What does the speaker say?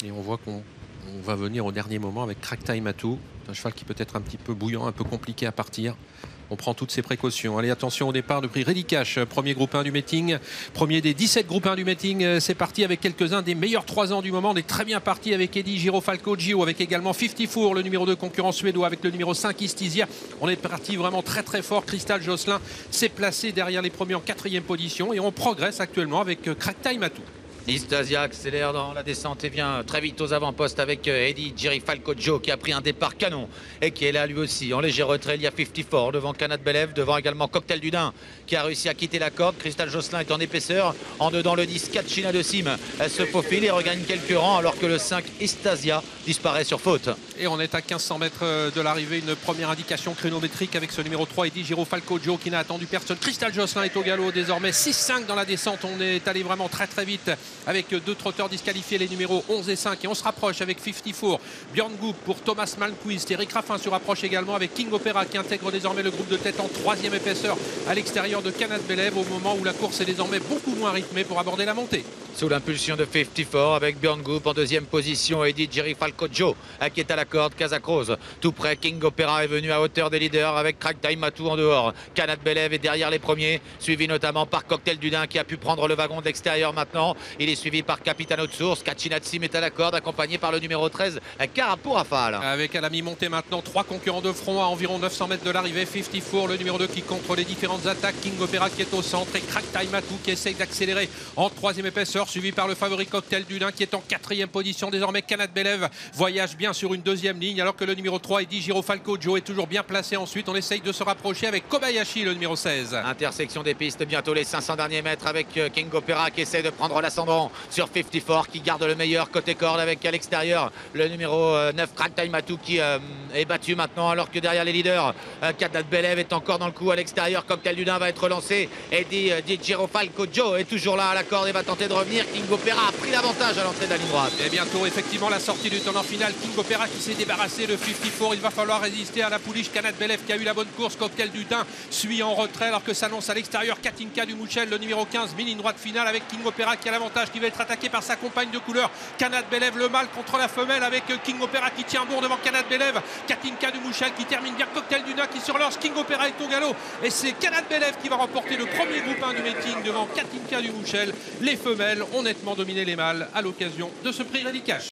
Et on voit qu'on va venir au dernier moment avec Crack Time Atou. Un cheval qui peut être un petit peu bouillant, un peu compliqué à partir. On prend toutes ces précautions. Allez, attention au départ, le prix Ready Cash, premier groupe 1 du meeting. Premier des 17 groupes 1 du meeting. C'est parti avec quelques-uns des meilleurs 3 ans du moment. On est très bien parti avec Eddie Girofalco Gio, avec également 54, le numéro 2 concurrent suédois, avec le numéro 5 Istizia. On est parti vraiment très très fort. Crystal Josselin s'est placé derrière les premiers en 4e position. Et on progresse actuellement avec Crack Time Atou. Istasia accélère dans la descente et vient très vite aux avant-postes avec Eddie Girifalco Joe qui a pris un départ canon et qui est là lui aussi. En léger retrait, il y a 54 devant Canat Belev, devant également Cocktail du Dain qui a réussi à quitter la corde. Cristal Josselin est en épaisseur. En dedans, le 10, Kachina de Sim se faufile et regagne quelques rangs alors que le 5, Istasia, disparaît sur faute. Et on est à 1500 mètres de l'arrivée. Une première indication chronométrique avec ce numéro 3, Eddie Girofalco Joe qui n'a attendu personne. Cristal Josselin est au galop désormais. 6-5 dans la descente. On est allé vraiment très très vite avec deux trotteurs disqualifiés, les numéros 11 et 5. Et on se rapproche avec 54, Björn Goop pour Thomas Malmquist. Eric Raffin se rapproche également avec King Opera qui intègre désormais le groupe de tête en 3e épaisseur à l'extérieur de Canat Belev au moment où la course est désormais beaucoup moins rythmée pour aborder la montée. Sous l'impulsion de 54 avec Björn Goop en 2e position, Eddie Girifalco Joe qui est à la corde, Casacrose tout près, King Opera est venu à hauteur des leaders avec Crack Time Atou en dehors. Canat Belev est derrière les premiers, suivi notamment par Cocktail du Dain qui a pu prendre le wagon de l'extérieur maintenant. Il est suivi par Capitano de Source, Kachinatsim est à la corde accompagné par le numéro 13, Carapo Rafale. Avec à la mi-montée maintenant 3 concurrents de front à environ 900 mètres de l'arrivée. 54, le numéro 2 qui contre les différentes attaques, King Opera qui est au centre et Crack Time Atou qui essaye d'accélérer en 3e épaisseur, suivi par le favori Cocktail du Dain qui est en 4e position. Désormais Canat Belev voyage bien sur une 2e ligne alors que le numéro 3, Eddie Girofalco Joe, est toujours bien placé ensuite. On essaye de se rapprocher avec Kobayashi, le numéro 16. Intersection des pistes, bientôt les 500 derniers mètres avec King Opera qui essaie de prendre l'ascendant sur 54 qui garde le meilleur côté corde avec à l'extérieur le numéro 9, Crack Time Atou qui est battu maintenant alors que derrière les leaders, Canat Belev est encore dans le coup à l'extérieur. Cocktail du Dain va être relancé. Eddie Girofalco Joe est toujours là à la corde et va tenter de revenir. King Opera a pris l'avantage à l'entrée de la ligne droite. Et bientôt effectivement la sortie du tournant final. King Opera qui s'est débarrassé de 54. Il va falloir résister à la pouliche. Canat Belev qui a eu la bonne course. Cocktail du Dain suit en retrait alors que s'annonce à l'extérieur Katinka du Mouchel, le numéro 15, ligne droite finale avec King Opera qui a l'avantage, qui va être attaqué par sa compagne de couleur Canat Belev, le mâle contre la femelle avec King Opera qui tient bon devant Canat Belev. Katinka du Mouchel qui termine bien. Cocktail du Dain qui se relance. King Opera est au galop et c'est Canat Belev qui va remporter le premier groupe 1 du meeting devant Katinka du Mouchel. Les femelles ont nettement dominé les mâles à l'occasion de ce prix Ready Cash.